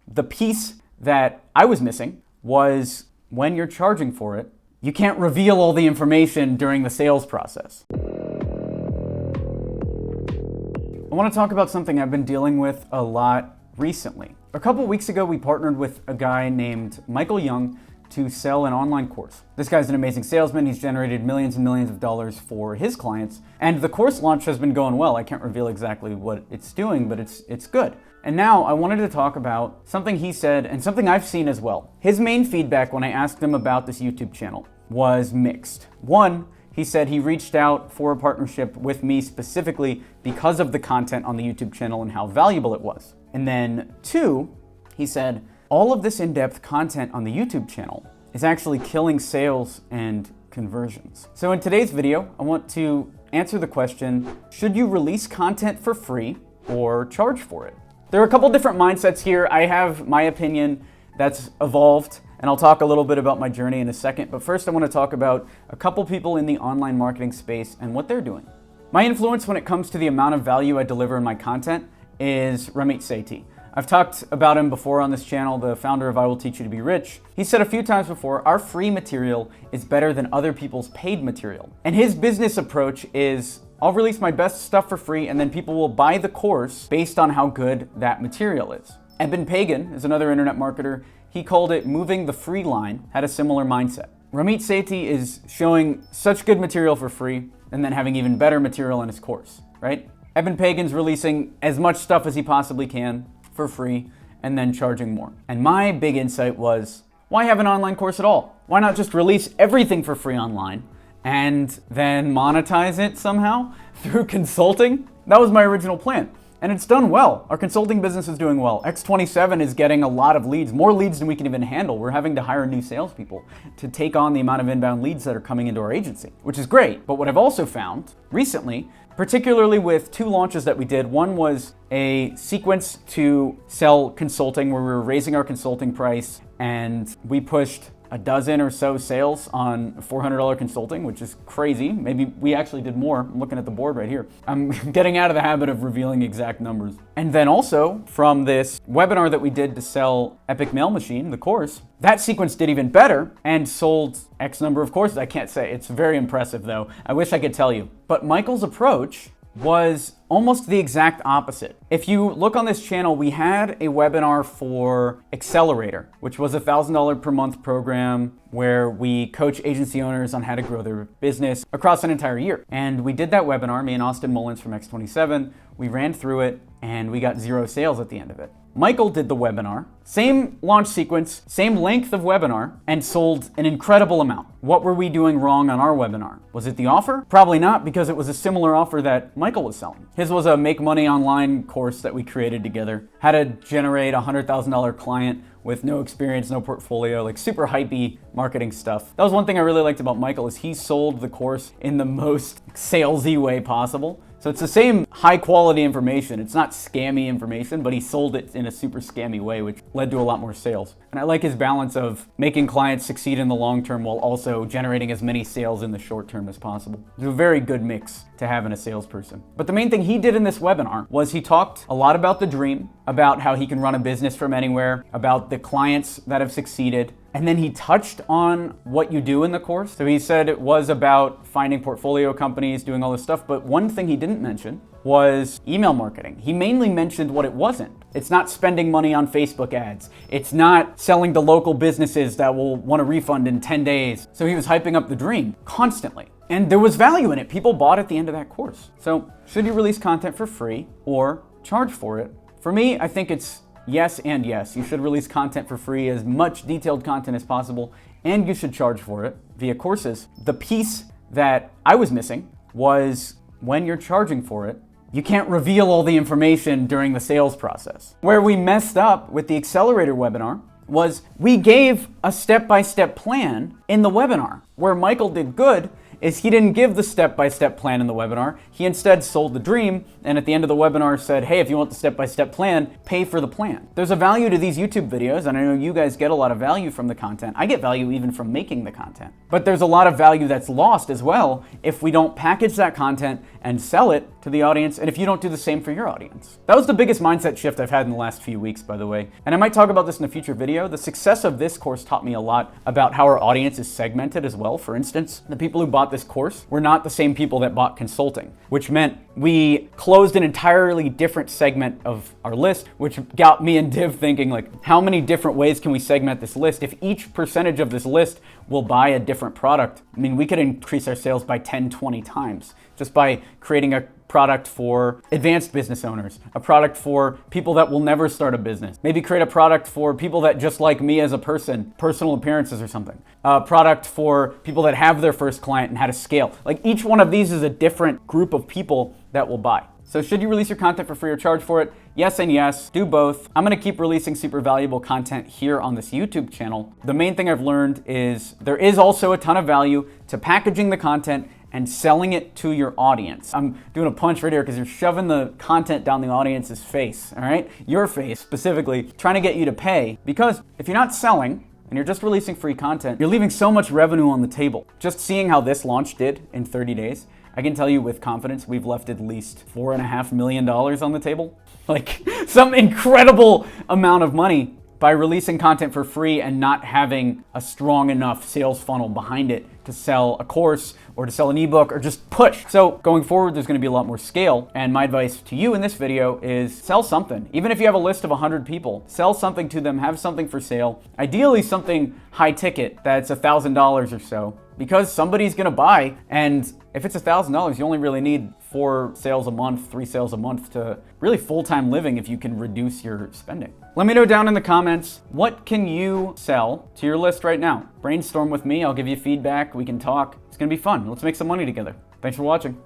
The piece that I was missing was when you're charging for it, you can't reveal all the information during the sales process. I want to talk about something I've been dealing with a lot recently. A couple weeks ago, we partnered with a guy named Michael Young to sell an online course. This guy's an amazing salesman. He's generated millions and millions of dollars for his clients. And the course launch has been going well. I can't reveal exactly what it's doing, but it's good. And now I wanted to talk about something he said and something I've seen as well. His main feedback when I asked him about this YouTube channel was mixed. One, he said he reached out for a partnership with me specifically because of the content on the YouTube channel and how valuable it was. And then two, he said, all of this in-depth content on the YouTube channel is actually killing sales and conversions. So in today's video, I want to answer the question, should you release content for free or charge for it? There are a couple different mindsets here. I have my opinion that's evolved, and I'll talk a little bit about my journey in a second. But first, I want to talk about a couple people in the online marketing space and what they're doing. My influence when it comes to the amount of value I deliver in my content is Ramit Sethi. I've talked about him before on this channel, the founder of I Will Teach You to Be Rich. He said a few times before, our free material is better than other people's paid material. And his business approach is, I'll release my best stuff for free and then people will buy the course based on how good that material is. Eben Pagan is another internet marketer. He called it moving the free line, had a similar mindset. Ramit Sethi is showing such good material for free and then having even better material in his course, right? Eben Pagan's releasing as much stuff as he possibly can for free and then charging more. And my big insight was, why have an online course at all? Why not just release everything for free online and then monetize it somehow through consulting? That was my original plan. And it's done well. Our consulting business is doing well. X27 is getting a lot of leads, more leads than we can even handle. We're having to hire new salespeople to take on the amount of inbound leads that are coming into our agency, which is great. But what I've also found recently, particularly with two launches that we did, one was a sequence to sell consulting where we were raising our consulting price and we pushed a dozen or so sales on $400 consulting, which is crazy. Maybe we actually did more. I'm looking at the board right here. I'm getting out of the habit of revealing exact numbers. And then also from this webinar that we did to sell EpicMailMachine, the course, that sequence did even better and sold X number of courses. I can't say. It's very impressive though. I wish I could tell you. But Michael's approach was almost the exact opposite. If you look on this channel, we had a webinar for Accelerator, which was a $1,000 per month program where we coach agency owners on how to grow their business across an entire year. And we did that webinar, me and Austin Mullins from X27. We ran through it and we got 0 sales at the end of it. Michael did the webinar, same launch sequence, same length of webinar, and sold an incredible amount. What were we doing wrong on our webinar? Was it the offer? Probably not, because it was a similar offer that Michael was selling. His was a make money online course that we created together. How to generate a $100,000 client with no experience, no portfolio, like super hypey marketing stuff. That was one thing I really liked about Michael, is he sold the course in the most salesy way possible. So it's the same high quality information. It's not scammy information, but he sold it in a super scammy way, which led to a lot more sales. And I like his balance of making clients succeed in the long term while also generating as many sales in the short term as possible. It's a very good mix to have in a salesperson. But the main thing he did in this webinar was he talked a lot about the dream, about how he can run a business from anywhere, about the clients that have succeeded. And then he touched on what you do in the course. So he said it was about finding portfolio companies, doing all this stuff. But one thing he didn't mention was email marketing. He mainly mentioned what it wasn't. It's not spending money on Facebook ads. It's not selling to local businesses that will want a refund in 10 days. So he was hyping up the dream constantly. And there was value in it. People bought at the end of that course. So should you release content for free or charge for it? For me, I think it's yes and yes. You should release content for free, as much detailed content as possible, and you should charge for it via courses. The piece that I was missing was when you're charging for it, you can't reveal all the information during the sales process. Where we messed up with the Accelerator webinar was we gave a step-by-step plan in the webinar. Where Michael did good is he didn't give the step-by-step plan in the webinar. He instead sold the dream, and at the end of the webinar said, hey, if you want the step-by-step plan, pay for the plan. There's a value to these YouTube videos, and I know you guys get a lot of value from the content. I get value even from making the content. But there's a lot of value that's lost as well if we don't package that content and sell it to the audience, and if you don't do the same for your audience. That was the biggest mindset shift I've had in the last few weeks, by the way. And I might talk about this in a future video. The success of this course taught me a lot about how our audience is segmented as well. For instance, the people who bought this course were not the same people that bought consulting, which meant we closed an entirely different segment of our list, which got me and Div thinking, like, how many different ways can we segment this list? If each percentage of this list will buy a different product, I mean, we could increase our sales by 10, 20 times just by creating a product for advanced business owners, a product for people that will never start a business, maybe create a product for people that just like me as a person, personal appearances or something, a product for people that have their first client and how to scale. Like, each one of these is a different group of people that will buy. So should you release your content for free or charge for it? Yes and yes, do both. I'm gonna keep releasing super valuable content here on this YouTube channel. The main thing I've learned is there is also a ton of value to packaging the content and selling it to your audience. I'm doing a punch right here because you're shoving the content down the audience's face, all right? Your face specifically, trying to get you to pay. Because if you're not selling and you're just releasing free content, you're leaving so much revenue on the table. Just seeing how this launch did in 30 days, I can tell you with confidence, we've left at least $4.5 million on the table. Like, some incredible amount of money by releasing content for free and not having a strong enough sales funnel behind it to sell a course or to sell an ebook or just push. So going forward, there's gonna be a lot more scale. And my advice to you in this video is sell something. Even if you have a list of 100 people, sell something to them, have something for sale. Ideally something high ticket that's $1,000 or so, because somebody's gonna buy. And if it's $1,000, you only really need 4 sales a month, 3 sales a month to really full-time living if you can reduce your spending. Let me know down in the comments, what can you sell to your list right now? Brainstorm with me, I'll give you feedback, we can talk. It's gonna be fun. Let's make some money together. Thanks for watching.